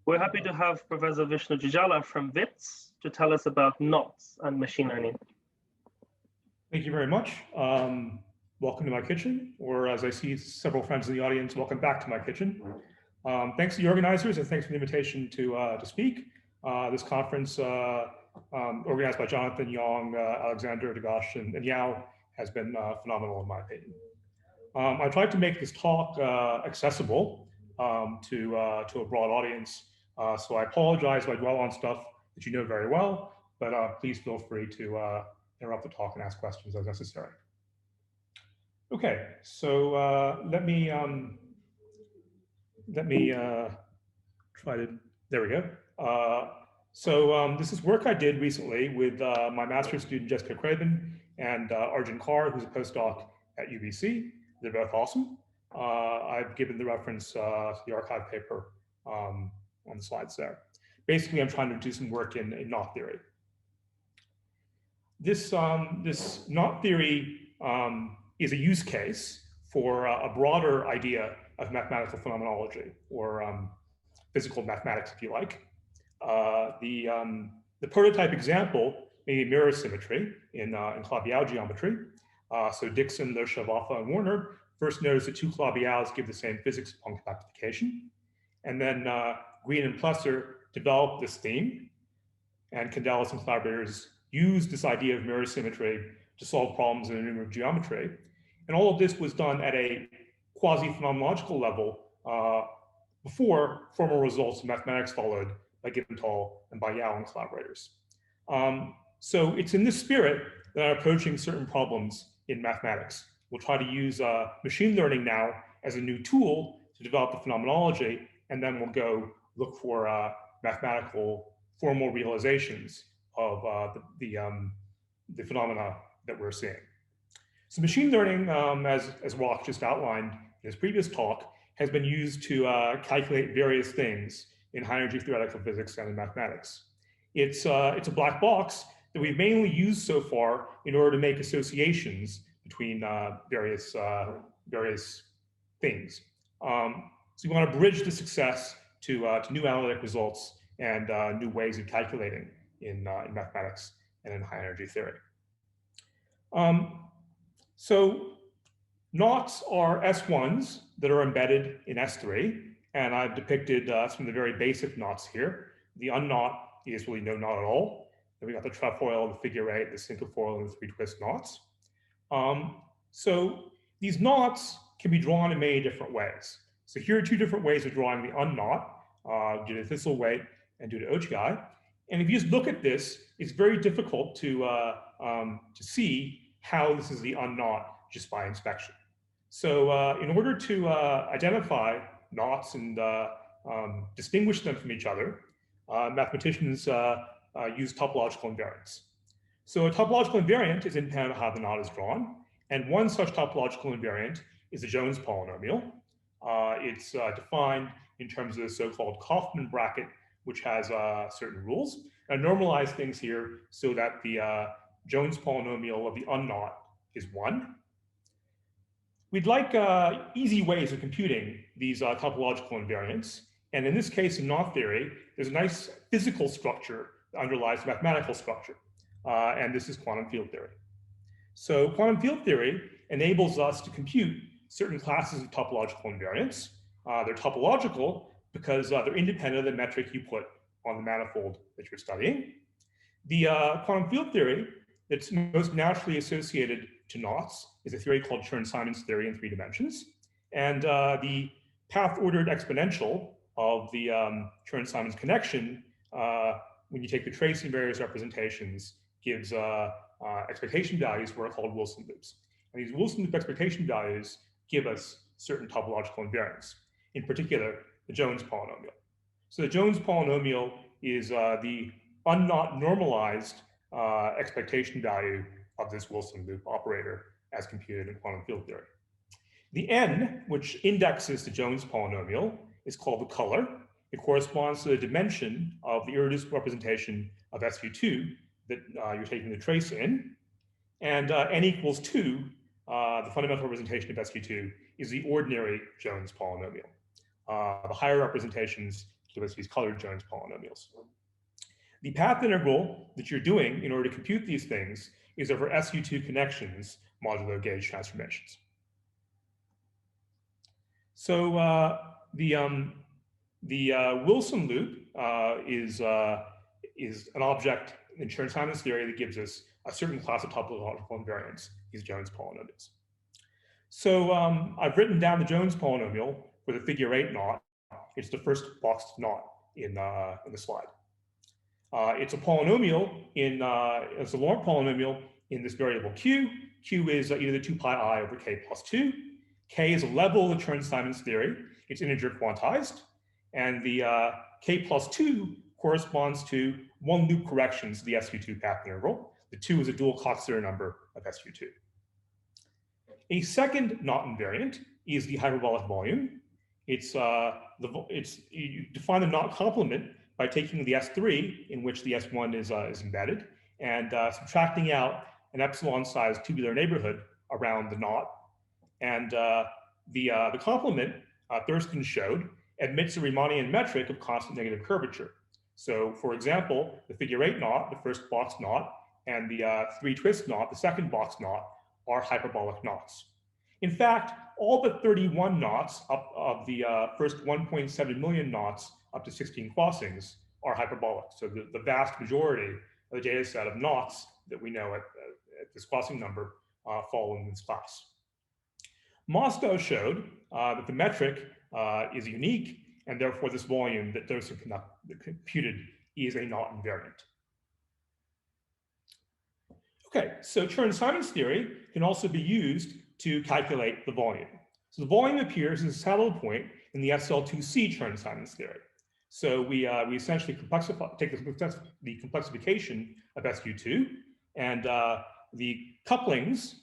We're happy to have Professor Vishnu Jejjala from WITS to tell us about knots and machine learning. Thank you very much. Welcome to my kitchen, or as I see several friends in the audience, welcome back to my kitchen. Thanks to the organizers and thanks for the invitation to speak. This conference, organized by Jonathan, Yong, Alexander, Dagash, and Yao, has been phenomenal in my opinion. I tried to make this talk accessible to a broad audience, so I apologize if I dwell on stuff that you know very well, but please feel free to interrupt the talk and ask questions as necessary. Okay, so let me try to, there we go. So this is work I did recently with my master's student, Jessica Craven, and Arjun Kaur, who's a postdoc at UBC. They're both awesome. I've given the reference to the archive paper on the slides there. Basically, I'm trying to do some work in knot theory. This knot theory is a use case for a broader idea of mathematical phenomenology, or physical mathematics, if you like. The prototype example may be mirror symmetry in Calabi-Yau geometry. So Dixon, Lerche, Vafa, and Warner first noticed that two Calabi-Yaus give the same physics upon compactification. And then Green and Plesser developed this theme, and Candelas and collaborators used this idea of mirror symmetry to solve problems in enumerative geometry. And all of this was done at a quasi-phenomenological level before formal results in mathematics followed by Giventhal and by Yau and collaborators. So it's in this spirit that I'm approaching certain problems in mathematics. We'll try to use machine learning now as a new tool to develop the phenomenology, and then we'll go look for mathematical formal realizations of the phenomena that we're seeing. So machine learning, as Rock just outlined in his previous talk, has been used to calculate various things in high-energy theoretical physics and in mathematics. It's a black box that we've mainly used so far in order to make associations between various things. So we want to bridge the success to new analytic results and new ways of calculating in mathematics and in high-energy theory. So knots are S1s that are embedded in S3, and I've depicted some of the very basic knots here. The unknot is really no knot at all. Then we got the trefoil, the figure eight, the cinquefoil, and the three twist knots. So these knots can be drawn in many different ways. So here are two different ways of drawing the unknot, due to Thistlethwaite and due to Ochiai. And if you just look at this, it's very difficult to see how this is the unknot just by inspection. So in order to identify knots and distinguish them from each other, mathematicians use topological invariants. So a topological invariant is independent of how the knot is drawn. And one such topological invariant is the Jones polynomial. It's defined in terms of the so-called Kaufman bracket, which has certain rules. And I normalize things here so that the Jones polynomial of the unknot is 1. We'd like easy ways of computing these topological invariants. And in this case, in knot theory, there's a nice physical structure that underlies mathematical structure. And this is quantum field theory. So quantum field theory enables us to compute certain classes of topological invariants. They're topological because they're independent of the metric you put on the manifold that you're studying. The quantum field theory that's most naturally associated to knots is a theory called Chern-Simons theory in 3 dimensions. And the path-ordered exponential of the Chern-Simons connection, when you take the trace in various representations, gives expectation values what are called Wilson loops. And these Wilson loop expectation values give us certain topological invariants, in particular, the Jones polynomial. So the Jones polynomial is the unknot normalized expectation value of this Wilson loop operator as computed in quantum field theory. The n, which indexes the Jones polynomial, is called the color. It corresponds to the dimension of the irreducible representation of SU2 that you're taking the trace in. And n equals 2, the fundamental representation of SU2, is the ordinary Jones polynomial. The higher representations give us these colored Jones polynomials. The path integral that you're doing in order to compute these things is over SU2 connections modulo gauge transformations. So the Wilson loop is an object in Chern-Simons theory that gives us a certain class of topological invariants, these Jones polynomials. So I've written down the Jones polynomial for the figure 8 knot. It's the first boxed knot in the slide. It's a polynomial it's a Laurent polynomial in this variable q. Q is either the 2 pi I over k plus 2. K is a level of the Chern-Simons theory. It's integer quantized. And the k plus 2 corresponds to one loop corrections to the SU2 path integral. The 2 is a dual Cox-Zerre number of SU2. A second knot invariant is the hyperbolic volume. You define the knot complement by taking the S3, in which the S1 is embedded, and subtracting out an epsilon-sized tubular neighborhood around the knot. And the complement, Thurston showed, admits a Riemannian metric of constant negative curvature. So, for example, the figure 8 knot, the first box knot, and the 3 twist knot, the second box knot, are hyperbolic knots. In fact, all but 31 knots up of the first 1.7 million knots up to 16 crossings are hyperbolic. So the vast majority of the data set of knots that we know at this crossing number fall in this class. Mostow showed that the metric is unique, and therefore this volume that Thurston computed is a knot invariant. Okay, so Chern-Simons theory can also be used to calculate the volume. So the volume appears as a saddle point in the SL2C Chern-Simons theory. So we essentially take the complexification of SU2, and the couplings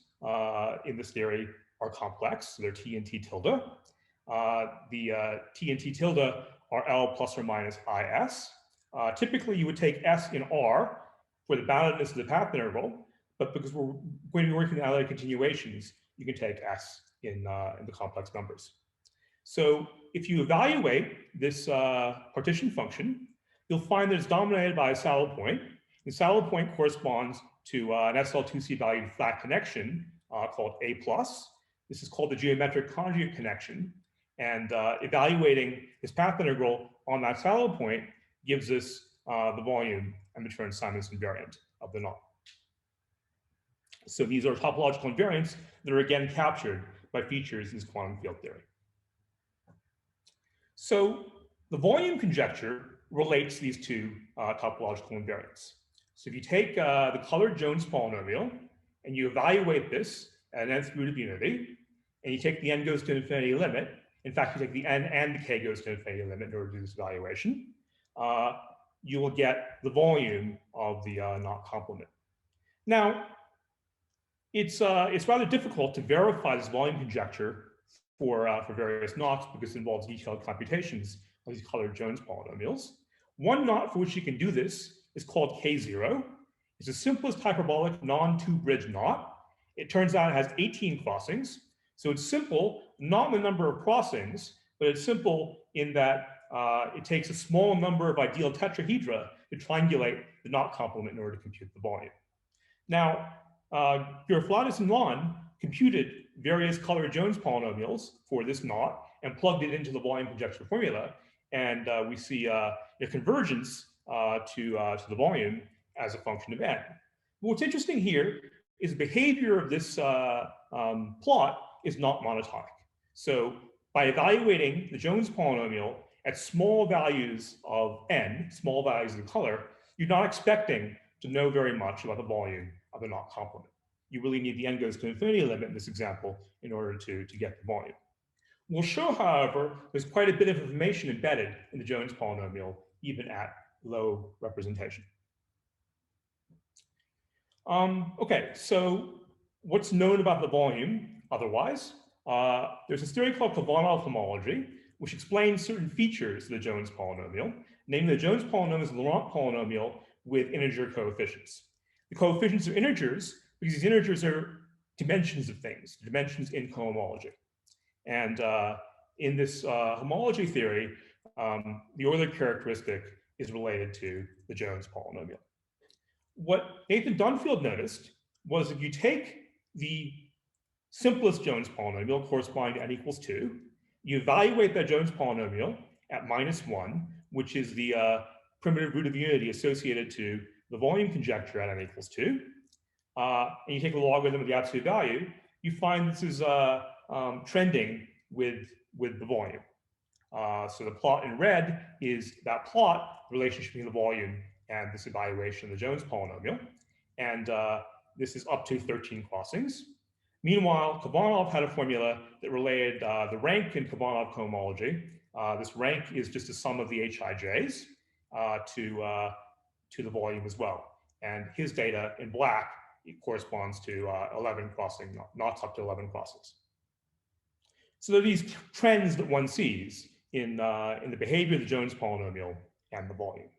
in this theory are complex, so they're T and T tilde. The T and T tilde are L plus or minus IS. Typically, you would take S in R for the boundedness of the path interval, but because we're going to be working with analytic continuations, you can take S in the complex numbers. So if you evaluate this partition function, you'll find that it's dominated by a saddle point. The saddle point corresponds to an SL2C valued flat connection called A+. This is called the geometric conjugate connection. And evaluating this path integral on that saddle point gives us the volume and the Chern-Simons invariant of the knot. So these are topological invariants that are again captured by features in this quantum field theory. So the volume conjecture relates these two topological invariants. So if you take the colored Jones polynomial and you evaluate this at an nth root of unity, and you take the n goes to infinity limit, in fact, you take the n and the k goes to infinity limit in order to do this evaluation, you will get the volume of the knot complement. Now, it's rather difficult to verify this volume conjecture for various knots because it involves detailed computations of these colored Jones polynomials. One knot for which you can do this is called K0. It's the simplest hyperbolic non-two-bridge knot. It turns out it has 18 crossings. So it's simple, not in the number of crossings, but it's simple in that it takes a small number of ideal tetrahedra to triangulate the knot complement in order to compute the volume. Now, Girofladis and Lon computed various colored Jones polynomials for this knot and plugged it into the volume conjecture formula, and we see a convergence to the volume as a function of n. But what's interesting here is the behavior of this plot is not monotonic. So by evaluating the Jones polynomial at small values of n, small values of the color, you're not expecting to know very much about the volume of the knot complement. You really need the n goes to infinity limit in this example in order to get the volume. We'll show, however, there's quite a bit of information embedded in the Jones polynomial, even at low representation. Okay, so what's known about the volume otherwise? There's this theory called Kovanov homology, which explains certain features of the Jones polynomial, namely the Jones polynomial is a Laurent polynomial with integer coefficients. The coefficients are integers because these integers are dimensions of things, dimensions in cohomology. And in this homology theory, the Euler characteristic is related to the Jones polynomial. What Nathan Dunfield noticed was if you take the simplest Jones polynomial corresponding to n equals 2, you evaluate that Jones polynomial at -1, which is the primitive root of unity associated to the volume conjecture at n equals 2, and you take the logarithm of the absolute value, you find this is trending with the volume. So the plot in red is that plot relationship between the volume and this evaluation of the Jones polynomial. And this is up to 13 crossings. Meanwhile, Kavanagh had a formula that related the rank in Kavanagh cohomology. This rank is just a sum of the Hij's to the volume as well. And his data in black, it corresponds to 11 crossing knots up to 11 crossings. So there are these trends that one sees in the behavior of the Jones polynomial and the volume.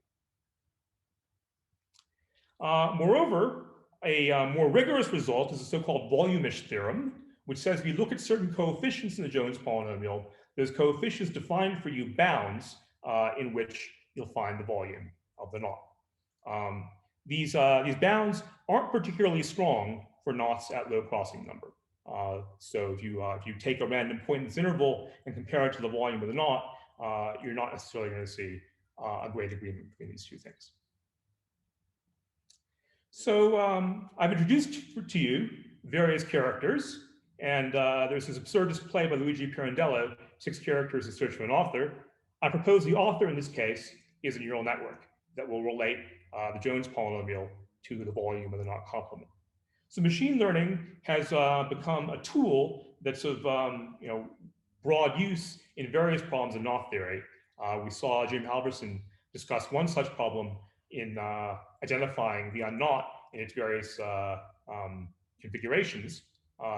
Moreover, a more rigorous result is the so-called volumish theorem, which says if you look at certain coefficients in the Jones polynomial, those coefficients define for you bounds in which you'll find the volume of the knot. These bounds aren't particularly strong for knots at low crossing number. So if you take a random point in this interval and compare it to the volume of the knot, you're not necessarily going to see a great agreement between these two things. So I've introduced to you various characters, and there's this absurd display by Luigi Pirandello, 6 characters in search of an author. I propose the author in this case is a neural network that will relate the Jones polynomial to the volume of the knot complement. So machine learning has become a tool that's of broad use in various problems of knot theory. We saw Jim Halverson discuss one such problem in identifying the unknot in its various configurations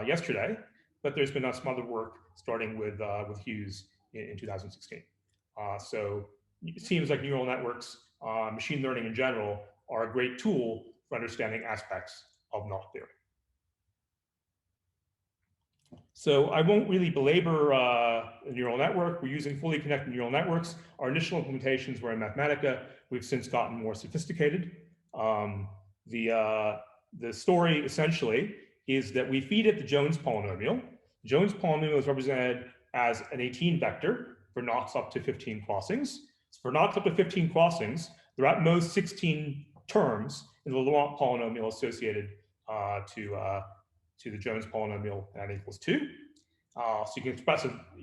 yesterday, but there's been some other work starting with Hughes in 2016. So it seems like neural networks, machine learning in general, are a great tool for understanding aspects of knot theory. So I won't really belabor a neural network. We're using fully connected neural networks. Our initial implementations were in Mathematica. We've since gotten more sophisticated. The story essentially is that we feed it the Jones polynomial. The Jones polynomial is represented as an 18 vector for knots up to 15 crossings. So for knots up to 15 crossings, there are at most 16 terms in the Laurent polynomial associated to the Jones polynomial at n equals 2. So you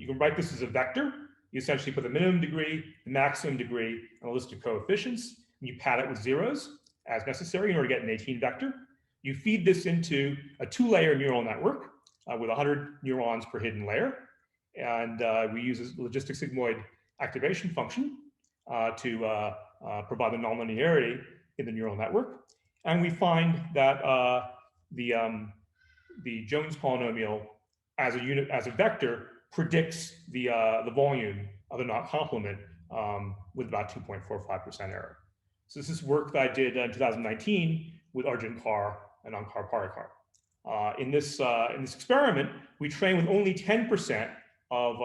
can write this as a vector. You essentially put the minimum degree, the maximum degree, and a list of coefficients, and you pad it with zeros as necessary in order to get an 18 vector. You feed this into a 2-layer neural network with 100 neurons per hidden layer, and we use a logistic sigmoid activation function to provide the nonlinearity in the neural network. And we find that the Jones polynomial as a vector predicts the volume of the knot complement with about 2.45% error. So this is work that I did in 2019 with Arjun Kar and Ankar Parikar. In this experiment, we trained with only 10% of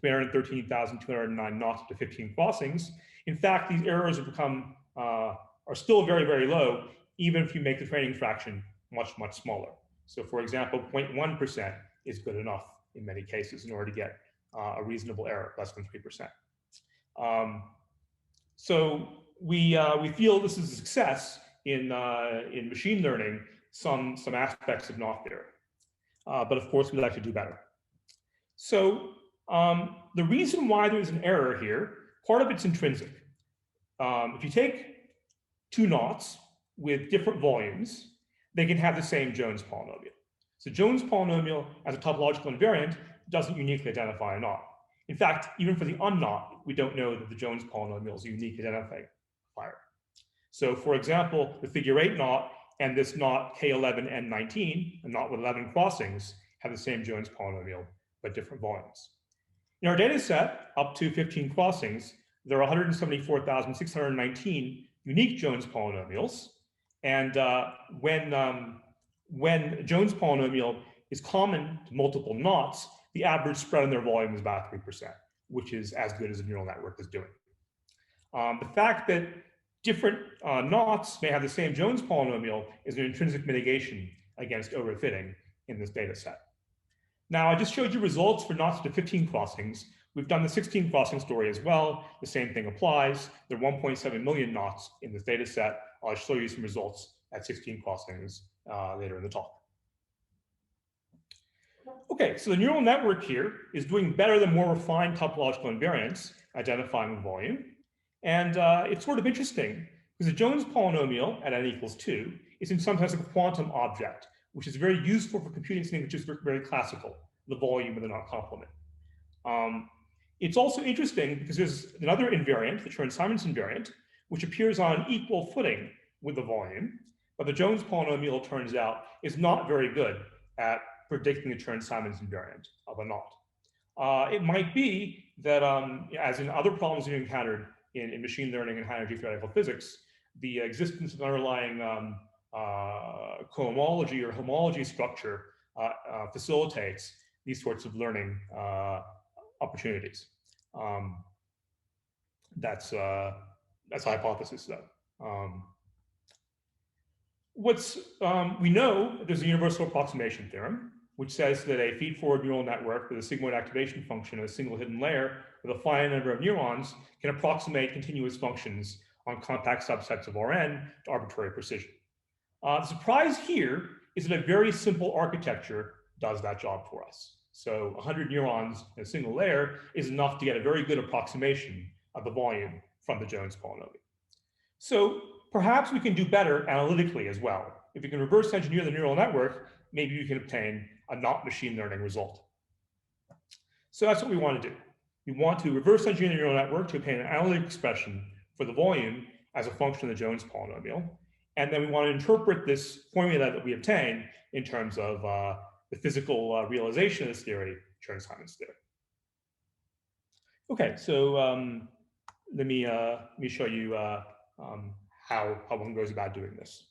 313,209 knots to 15 crossings. In fact, these errors have become are still very, very low, even if you make the training fraction much, much smaller. So for example, 0.1% is good enough in many cases in order to get a reasonable error, less than 3%. So we feel this is a success in machine learning some aspects of knot theory. But of course, we'd like to do better. So the reason why there's an error here, part of it's intrinsic. If you take 2 knots with different volumes, they can have the same Jones polynomial. So Jones polynomial as a topological invariant doesn't uniquely identify a knot. In fact, even for the unknot, we don't know that the Jones polynomial is a unique identifier. So for example, the figure 8 knot and this knot K11N19, a knot with 11 crossings, have the same Jones polynomial, but different volumes. In our data set, up to 15 crossings, there are 174,619 unique Jones polynomials. And when Jones polynomial is common to multiple knots, the average spread on their volume is about 3%. which is as good as a neural network is doing. The fact that different knots may have the same Jones polynomial is an intrinsic mitigation against overfitting in this data set. Now, I just showed you results for knots to 15 crossings. We've done the 16 crossing story as well. The same thing applies. There are 1.7 million knots in this data set. I'll show you some results at 16 crossings later in the talk. Okay, so the neural network here is doing better than more refined topological invariants, identifying the volume. And it's sort of interesting because the Jones polynomial at n equals 2 is in some sense a quantum object, which is very useful for computing something which is very classical, the volume of the knot complement. It's also interesting because there's another invariant, the Chern-Simons invariant, which appears on equal footing with the volume, but the Jones polynomial, turns out, is not very good at predicting the Chern-Simons invariant of a knot. It might be that, as in other problems we've encountered in machine learning and high-energy theoretical physics, the existence of an underlying cohomology or homology structure facilitates these sorts of learning opportunities. That's a hypothesis, though. We know there's a universal approximation theorem, which says that a feed-forward neural network with a sigmoid activation function and a single hidden layer with a finite number of neurons can approximate continuous functions on compact subsets of Rn to arbitrary precision. The surprise here is that a very simple architecture does that job for us. So 100 neurons in a single layer is enough to get a very good approximation of the volume from the Jones polynomial. So perhaps we can do better analytically as well. If you can reverse engineer the neural network, maybe you can obtain a not machine learning result. So that's what we want to do. We want to reverse engineer the neural network to obtain an analytic expression for the volume as a function of the Jones polynomial. And then we want to interpret this formula that we obtain in terms of the physical realization of this theory, Chern-Simons theory. Okay, so let me show you how one goes about doing this.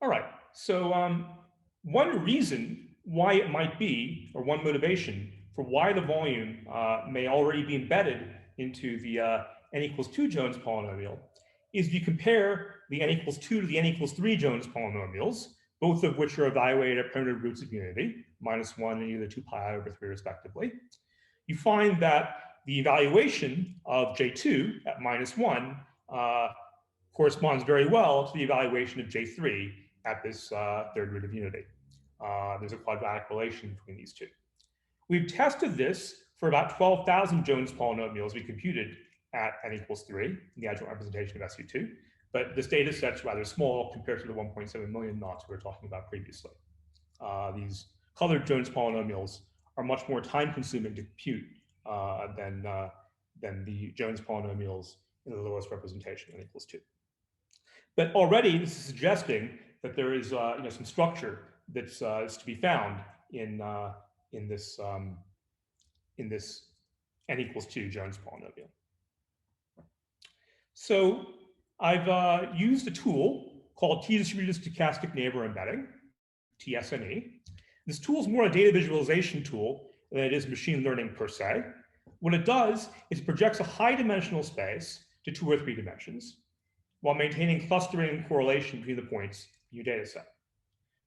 All right, so one reason why it might be, or one motivation for why the volume may already be embedded into the n equals 2 Jones polynomial is if you compare the n equals 2 to the n equals 3 Jones polynomials, both of which are evaluated at primitive roots of unity, -1 and either 2 pi over 3 respectively, you find that the evaluation of J2 at -1 corresponds very well to the evaluation of J3 at this third root of unity. There's a quadratic relation between these two. We've tested this for about 12,000 Jones polynomials we computed at n equals 3, the adjoint representation of SU2, but this data set's rather small compared to the 1.7 million knots we were talking about previously. These colored Jones polynomials are much more time-consuming to compute than the Jones polynomials in the lowest representation, n equals 2. But already this is suggesting that there is some structure that's is to be found in this n equals 2 Jones polynomial. So I've used a tool called T-distributed stochastic neighbor embedding, TSNE. This tool is more a data visualization tool than it is machine learning per se. What it does is it projects a high dimensional space to 2 or 3 dimensions while maintaining clustering and correlation between the points in your data set.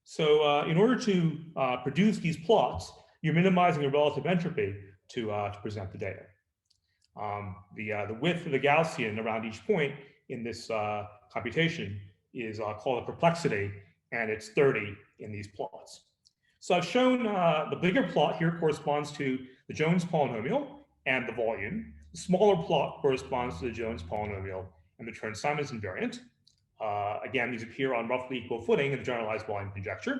So in order to produce these plots, you're minimizing the relative entropy to present the data. The width of the Gaussian around each point in this computation is called a perplexity, and it's 30 in these plots. So I've shown the bigger plot here corresponds to the Jones polynomial and the volume. The smaller plot corresponds to the Jones polynomial and the Chern-Simons invariant. Again, these appear on roughly equal footing in the generalized volume conjecture.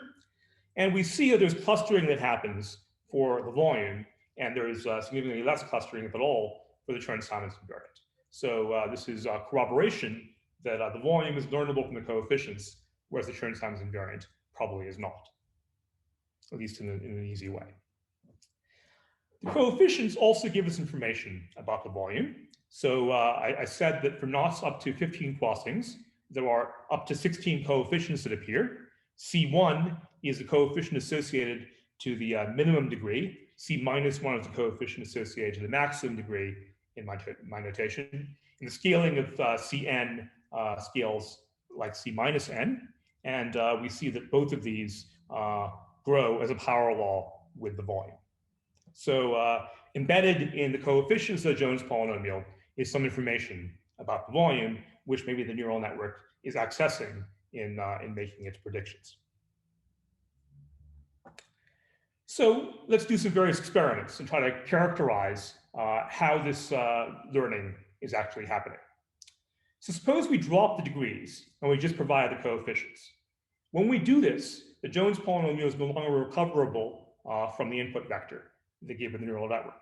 And we see that there's clustering that happens for the volume, and there is significantly less clustering, if at all, for the Chern-Simons invariant. So this is corroboration that the volume is learnable from the coefficients, whereas the Chern-Simons invariant probably is not, at least in an easy way. The coefficients also give us information about the volume. So I said that for knots up to 15 crossings, there are up to 16 coefficients that appear. C1 is the coefficient associated to the minimum degree. C minus 1 is the coefficient associated to the maximum degree in my notation. And the scaling of Cn scales like C minus n. And we see that both of these grow as a power law with the volume. So embedded in the coefficients of the Jones polynomial is some information about the volume, which maybe the neural network is accessing in making its predictions. So let's do some various experiments and try to characterize how this learning is actually happening. So suppose we drop the degrees and we just provide the coefficients. When we do this, the Jones polynomial is no longer recoverable from the input vector that given the neural network.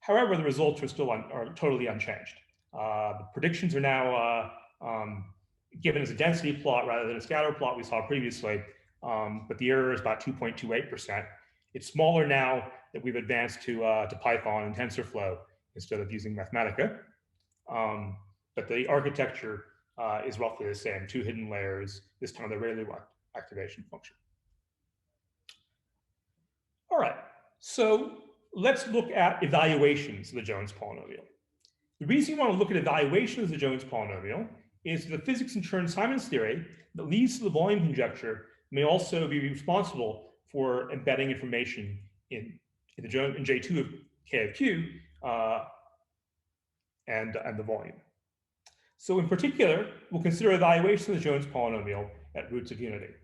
However, the results are still totally unchanged. The predictions are now given as a density plot rather than a scatter plot we saw previously, but the error is about 2.28%. It's smaller now that we've advanced to Python and TensorFlow instead of using Mathematica. But the architecture is roughly the same, 2 hidden layers, this time the Rayleigh activation function. All right, so let's look at evaluations of the Jones polynomial. The reason you want to look at evaluations of the Jones polynomial is the physics in Chern-Simons theory that leads to the volume conjecture may also be responsible for embedding information in J2 of K of Q and the volume. So in particular, we'll consider evaluation of the Jones polynomial at roots of unity.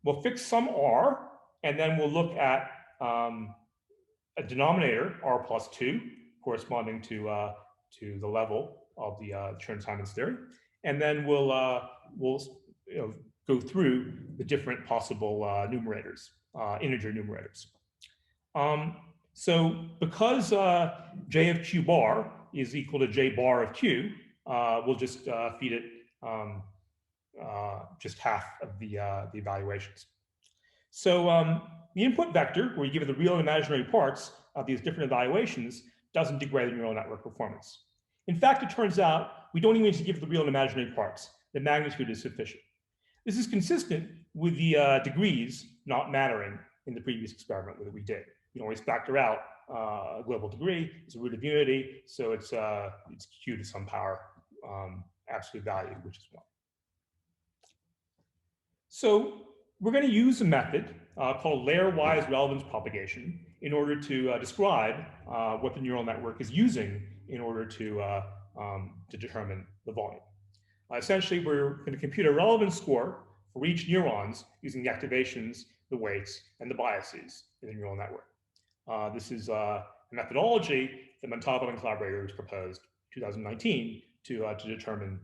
We'll fix some R, and then we'll look at a denominator, R plus 2, corresponding to the level of the Chern-Simons theory. And then we'll go through the different possible numerators, integer numerators. So because J of Q bar is equal to J bar of Q, we'll just feed it just half of the evaluations. So the input vector, where you give it the real and imaginary parts of these different evaluations, doesn't degrade the neural network performance. In fact, it turns out we don't even need to give the real and imaginary parts. The magnitude is sufficient. This is consistent with the degrees not mattering in the previous experiment that we did. You can always factor out a global degree. It's a root of unity, so it's Q to some power absolute value, which is 1. So we're going to use a method called layer-wise relevance propagation in order to describe what the neural network is using in order to determine the volume. Essentially, we're going to compute a relevance score for each neurons using the activations, the weights, and the biases in the neural network. This is a methodology that Montalban and collaborators proposed in 2019 to determine,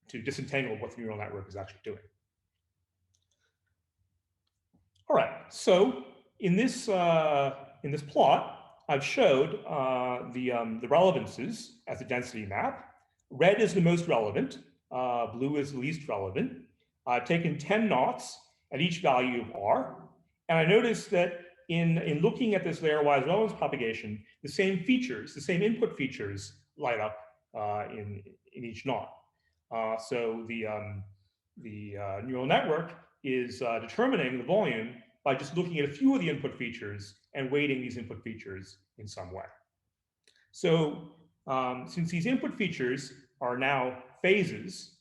to disentangle what the neural network is actually doing. All right, so in this plot, I've showed the relevances as a density map. Red is the most relevant, blue is the least relevant. I've taken 10 knots at each value of R, and I noticed that in looking at this layer-wise relevance propagation, the same features, the same input features light up in each knot. So the neural network is determining the volume by just looking at a few of the input features and weighting these input features in some way. So since these input features are now phases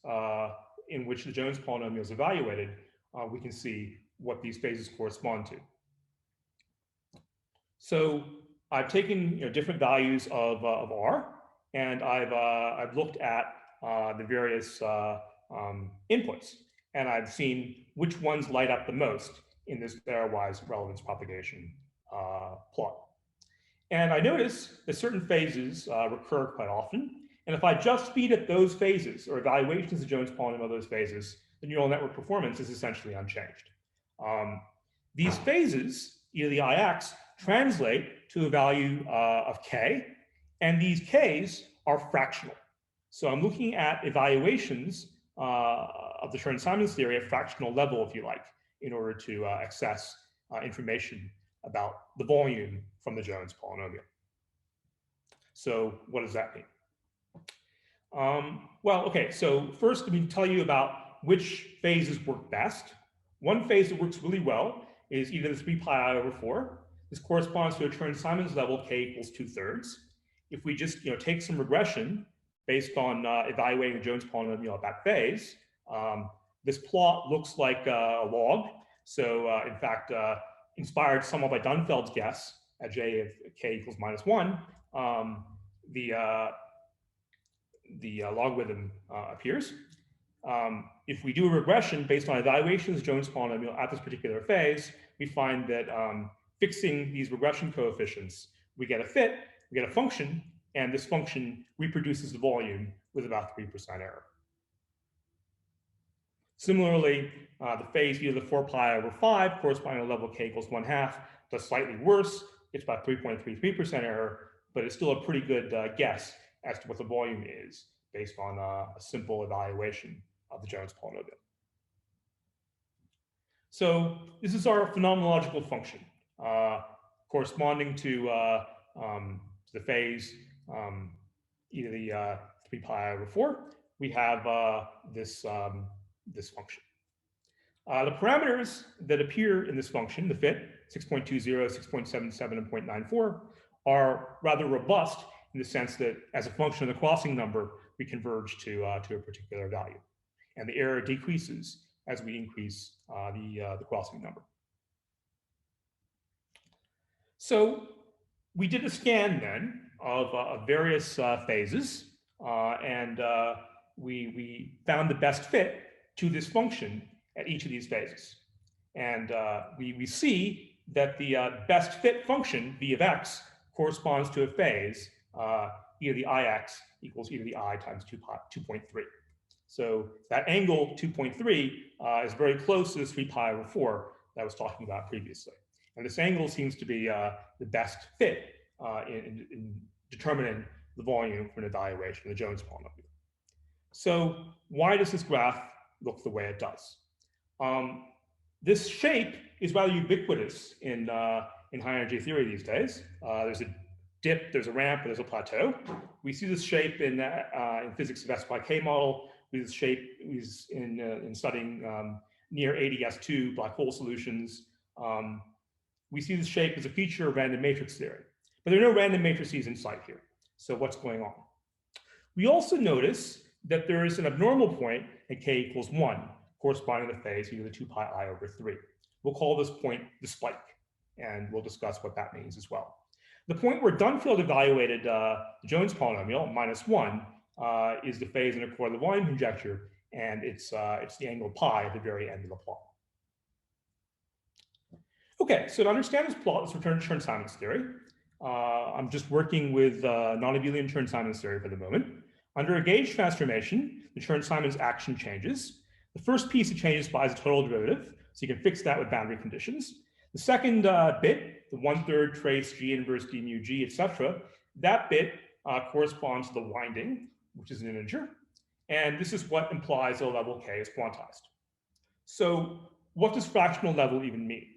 in which the Jones polynomial is evaluated, we can see what these phases correspond to. So I've taken different values of R, and I've looked at the various inputs, and I've seen which ones light up the most in this pairwise relevance propagation plot. And I notice that certain phases recur quite often, and if I just feed it those phases or evaluations of Jones polynomial of those phases, the neural network performance is essentially unchanged. These phases, either the IX, translate to a value of K, and these Ks are fractional. So I'm looking at evaluations of the Chern-Simons theory at fractional level, if you like, in order to access information about the volume from the Jones polynomial. So what does that mean? Well, okay, so first let me tell you about which phases work best. One phase that works really well is either the 3 pi I over 4. This corresponds to a Chern-Simons level k equals 2/3. If we just take some regression based on evaluating the Jones polynomial at that phase, this plot looks like a log. So in fact, inspired somewhat by Dunfeld's guess at j of k equals -1, the logarithm appears. If we do a regression based on evaluations of Jones polynomial at this particular phase, we find that fixing these regression coefficients, we get a fit, we get a function, and this function reproduces the volume with about 3% error. Similarly, the phase e to the 4 pi over 5 corresponding to level k equals 1/2 does slightly worse. It's about 3.33% error, but it's still a pretty good guess as to what the volume is based on a simple evaluation of the Jones polynomial. So this is our phenomenological function corresponding to the phase e to the 3 pi over 4. We have this function. The parameters that appear in this function, the fit, 6.20, 6.77, and 0.94, are rather robust in the sense that as a function of the crossing number, we converge to a particular value. And the error decreases as we increase the crossing number. So we did a scan then of various phases, and we found the best fit to this function at each of these phases. And we see that the best fit function, v of x, corresponds to a phase e to the ix equals e to the I times 2.3. So that angle 2.3 is very close to the 3 pi over 4 that I was talking about previously. And this angle seems to be the best fit in determining the volume for an evaluation of the Jones polynomial. So why does this graph look the way it does? This shape is rather ubiquitous in high energy theory these days. There's a dip, there's a ramp, and there's a plateau. We see this shape in physics of S by K model. This shape is in studying near ADS2 black hole solutions. We see this shape as a feature of random matrix theory. But there are no random matrices in sight here. So what's going on? We also notice that there is an abnormal point at k equals 1, corresponding to phase e to the 2 pi I over 3. We'll call this point the spike, and we'll discuss what that means as well. The point where Dunfeld evaluated the Jones polynomial, -1, is the phase in accord with the volume conjecture, and it's the angle pi at the very end of the plot. Okay, so to understand this plot, let's return to Chern-Simons theory. I'm just working with non-abelian Chern-Simons theory for the moment. Under a gauge transformation, the Chern-Simons action changes. The first piece it changes by is a total derivative, so you can fix that with boundary conditions. The second bit, the 1/3 trace G inverse d mu G, etc., that bit corresponds to the winding, which is an integer. And this is what implies a level k is quantized. So what does fractional level even mean?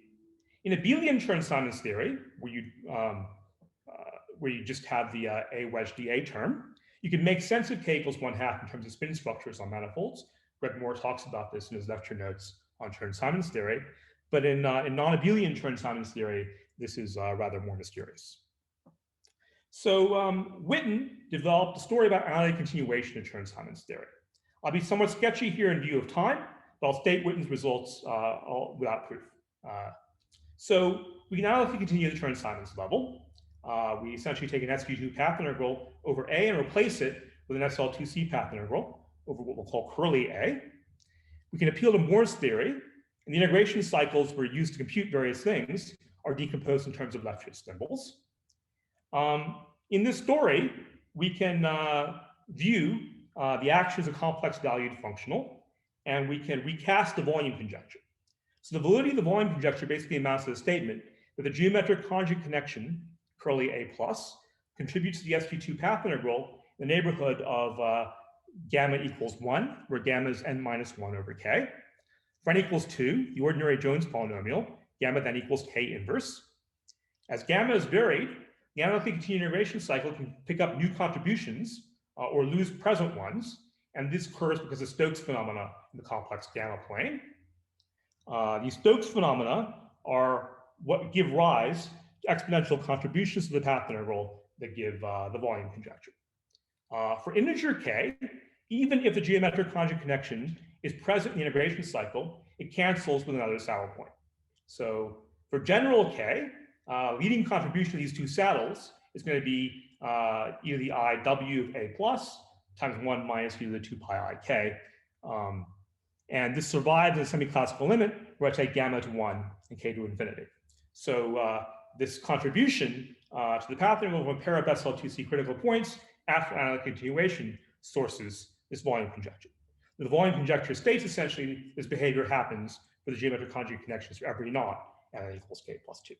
In abelian Chern-Simons theory, where you just have the A wedge dA term, you can make sense of k equals 1/2 in terms of spin structures on manifolds. Greg Moore talks about this in his lecture notes on Chern-Simons theory. But in non-abelian Chern-Simons theory, this is rather more mysterious. So Witten developed a story about analytic continuation of Chern-Simons theory. I'll be somewhat sketchy here in view of time, but I'll state Witten's results without proof. So we can analytically continue the Chern-Simons level. We essentially take an SQ2 path integral over A and replace it with an SL2C path integral over what we'll call curly A. We can appeal to Moore's theory, and the integration cycles we're used to compute various things are decomposed in terms of Lefschetz symbols. In this story, we can view the action as a complex valued functional, and we can recast the volume conjecture. So the validity of the volume conjecture basically amounts to the statement that the geometric conjugate connection, curly A plus, contributes to the SQ2 path integral in the neighborhood of gamma equals 1, where gamma is n-1 over k. For n equals 2, the ordinary Jones polynomial, gamma then equals k inverse. As gamma is varied, the analytically continued integration cycle can pick up new contributions or lose present ones, and this occurs because of Stokes phenomena in the complex gamma plane. These Stokes phenomena are what give rise, exponential contributions to the path integral that give the volume conjecture. For integer k, even if the geometric conjugate connection is present in the integration cycle, it cancels with another saddle point. So for general k, leading contribution to these two saddles is going to be e to the I w of a plus times 1 minus e to the 2 pi I k. And this survives in a semi-classical limit where I take gamma to 1 and k to infinity. So this contribution to the path integral of a pair of SL2C critical points after analytic continuation sources this volume conjecture. The volume conjecture states essentially this behavior happens for the geometric conjugate connections for every knot at n equals k plus 2.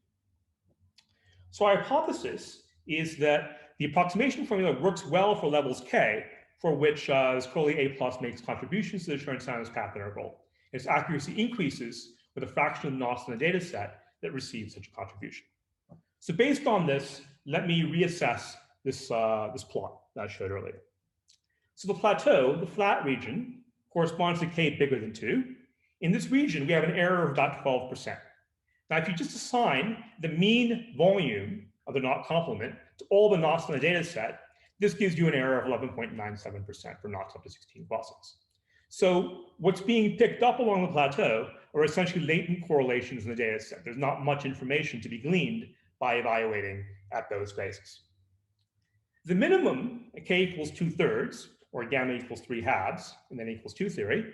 So our hypothesis is that the approximation formula works well for levels k, for which this curly A plus makes contributions to the Chern-Simons path integral. Its accuracy increases with a fraction of the knots in the data set that receives such a contribution. So based on this, let me reassess this plot that I showed earlier. So the plateau, the flat region, corresponds to k bigger than 2. In this region, we have an error of about 12%. Now, if you just assign the mean volume of the knot complement to all the knots in the data set, this gives you an error of 11.97% for knots up to 16 quasates. So what's being picked up along the plateau are essentially latent correlations in the data set. There's not much information to be gleaned by evaluating at those spaces. The minimum at k equals 2/3, or gamma equals 3/2, and then equals 2 theory,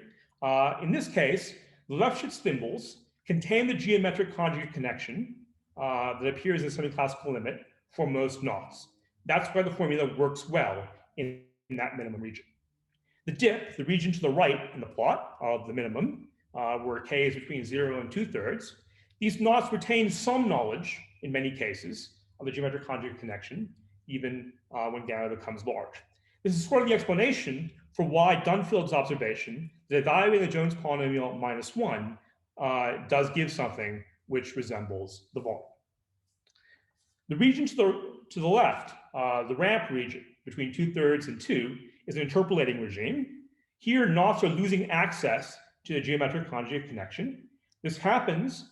in this case, the Lefschetz thimbles contain the geometric conjugate connection that appears in the semi-classical limit for most knots. That's why the formula works well in that minimum region. The dip, the region to the right in the plot of the minimum, where k is between 0 and 2/3, these knots retain some knowledge, in many cases, of the geometric conjugate connection, even when gamma becomes large. This is sort of the explanation for why Dunfield's observation that evaluating the Jones polynomial -1 does give something which resembles the volume. The region to the left, the ramp region between 2/3 and 2, is an interpolating regime. Here, knots are losing access to the geometric conjugate connection. This happens,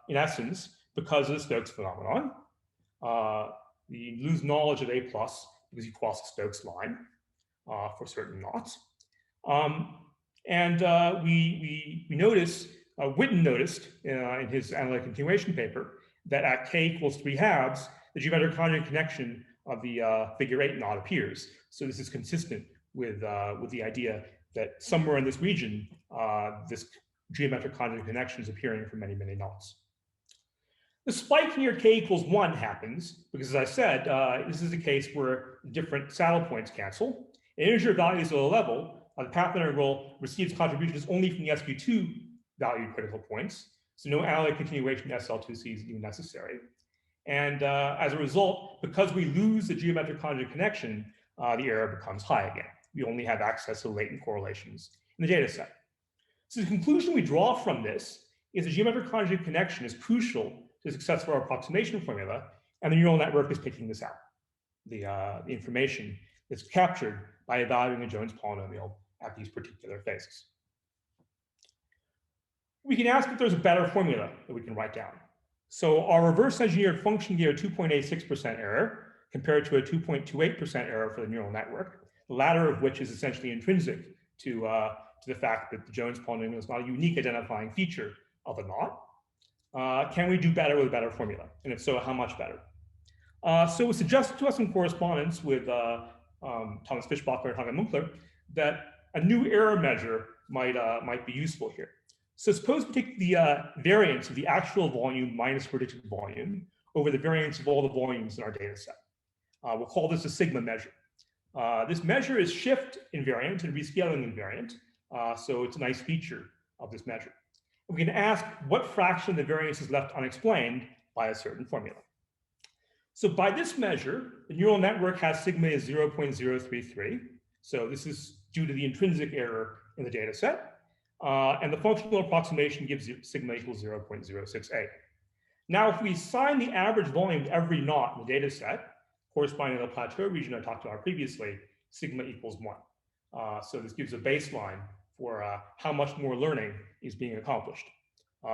in essence, because of the Stokes phenomenon. You lose knowledge of A plus because you cross the Stokes line for certain knots. We notice, Witten noticed in his analytic continuation paper that at k equals 3/2, the geometric conjugate connection of the figure 8 knot appears. So this is consistent with the idea that somewhere in this region, this geometric conjugate connection is appearing for many, many knots. The spike near k equals 1 happens because, as I said, this is a case where different saddle points cancel. At integer values of the level, the path integral receives contributions only from the SQ2 value critical points, so no analytic continuation SL2C is even necessary. And as a result, because we lose the geometric conjugate connection, the error becomes high again. We only have access to latent correlations in the data set. So the conclusion we draw from this is the geometric conjugate connection is crucial to the success of our approximation formula, and the neural network is picking this out, the information that's captured by evaluating the Jones polynomial at these particular phases. We can ask if there's a better formula that we can write down. So our reverse engineered function gave a 2.86% error compared to a 2.28% error for the neural network, the latter of which is essentially intrinsic to the fact that the Jones polynomial is not a unique identifying feature of a knot. Can we do better with a better formula? And if so, how much better? So it was suggested to us in correspondence with Thomas Fischbacher and Hagen Munkler that a new error measure might be useful here. So suppose we take the variance of the actual volume minus predicted volume over the variance of all the volumes in our data set. We'll call this a sigma measure. This measure is shift invariant and rescaling invariant, so it's a nice feature of this measure. We can ask what fraction of the variance is left unexplained by a certain formula. So by this measure, the neural network has sigma is 0.033. So this is due to the intrinsic error in the data set. And the functional approximation gives sigma equals 0.068. Now, if we assign the average volume to every knot in the data set, corresponding to the plateau region I talked about previously, sigma equals 1. So this gives a baseline for how much more learning is being accomplished.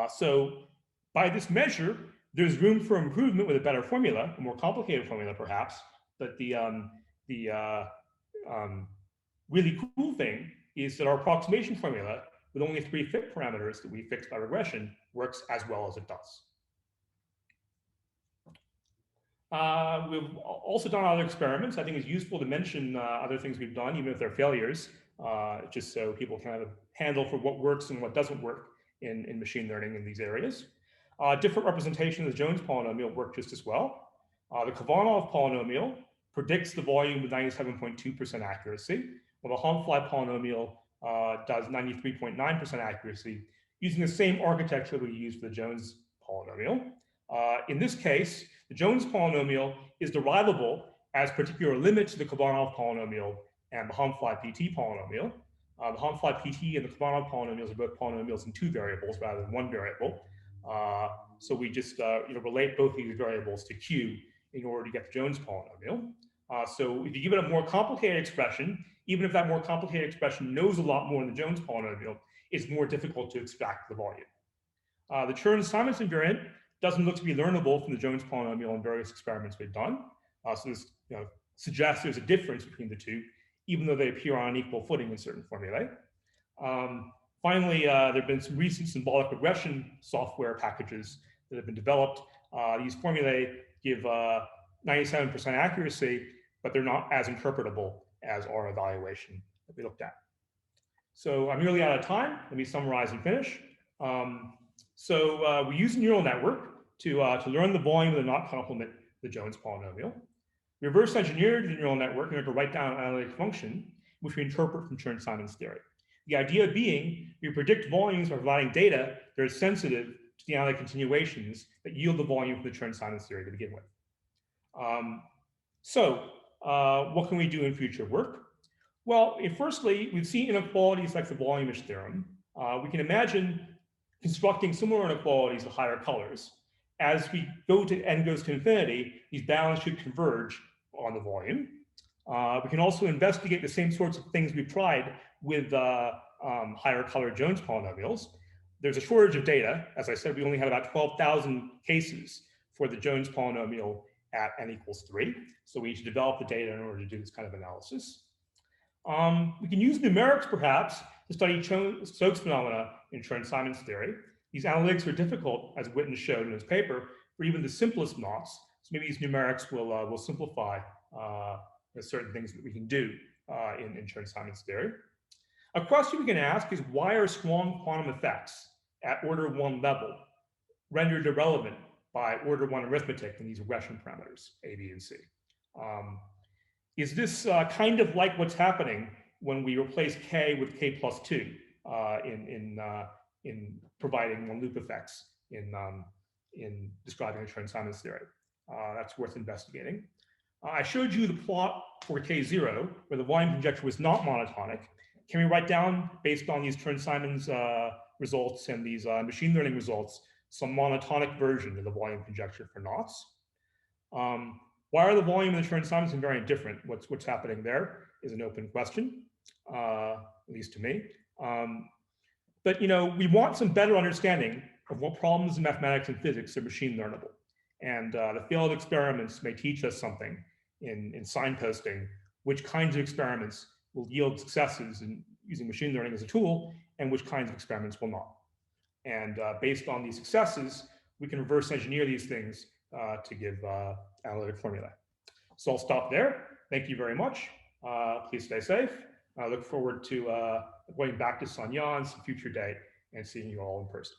So by this measure, There's room for improvement with a better formula, a more complicated formula perhaps, but the really cool thing is that our approximation formula with only 3 fit parameters that we fixed by regression works as well as it does. We've also done other experiments. I think it's useful to mention other things we've done, even if they're failures, just so people can have a handle for what works and what doesn't work in machine learning in these areas. Different representation of the Jones polynomial work just as well. The Kovanov polynomial predicts the volume with 97.2% accuracy, while the Hanfly polynomial does 93.9% accuracy using the same architecture we use for the Jones polynomial. In this case, the Jones polynomial is derivable as particular limit to the Kovanov polynomial and the Hanfly PT polynomial. The Hanfly PT and the Kovanov polynomials are both polynomials in 2 variables rather than 1 variable. So we just relate both these variables to Q in order to get the Jones polynomial. So if you give it a more complicated expression, even if that more complicated expression knows a lot more than the Jones polynomial, it's more difficult to extract the volume. The Chern-Simons invariant doesn't look to be learnable from the Jones polynomial in various experiments we've done. So this suggests there's a difference between the two, even though they appear on an equal footing in certain formulae. Finally, there have been some recent symbolic regression software packages that have been developed. These formulae give 97% accuracy, but they're not as interpretable as our evaluation that we looked at. So I'm nearly out of time. Let me summarize and finish. We use a neural network to learn the volume of the knot complement of the Jones polynomial. We reverse engineered the neural network in order to write down an analytic function, which we interpret from Chern-Simons theory. The idea being we predict volumes by providing data that are sensitive to the analytic continuations that yield the volume from the Chern-Simons theory to begin with. What can we do in future work? Well, firstly, we've seen inequalities like the volume-ish theorem. We can imagine constructing similar inequalities with higher colors. As we go to n goes to infinity, these bounds should converge on the volume. We can also investigate the same sorts of things we've tried with higher color Jones polynomials. There's a shortage of data. As I said, we only had about 12,000 cases for the Jones polynomial at n equals 3. So we need to develop the data in order to do this kind of analysis. We can use numerics, perhaps, to study Stokes phenomena in Chern-Simons theory. These analytics are difficult, as Witten showed in his paper, for even the simplest knots. So maybe these numerics will simplify certain things that we can do in Chern-Simons theory. A question we can ask is, why are strong quantum effects at order 1 level rendered irrelevant by order 1 arithmetic in these regression parameters, A, B, and C? Is this kind of like what's happening when we replace K with K plus 2 in providing one-loop effects in describing a Chern-Simons theory? That's worth investigating. I showed you the plot for K0, where the volume conjecture was not monotonic. Can we write down, based on these Chern-Simons results and these machine learning results, some monotonic version of the volume conjecture for knots? Why are the volume and the Chern-Simons invariant different? What's happening there is an open question, at least to me. But we want some better understanding of what problems in mathematics and physics are machine learnable. And the failed experiments may teach us something in signposting which kinds of experiments will yield successes in using machine learning as a tool and which kinds of experiments will not. And based on these successes, we can reverse engineer these things to give analytic formulae. So I'll stop there. Thank you very much. Please stay safe. I look forward to going back to Sanya on some future day and seeing you all in person.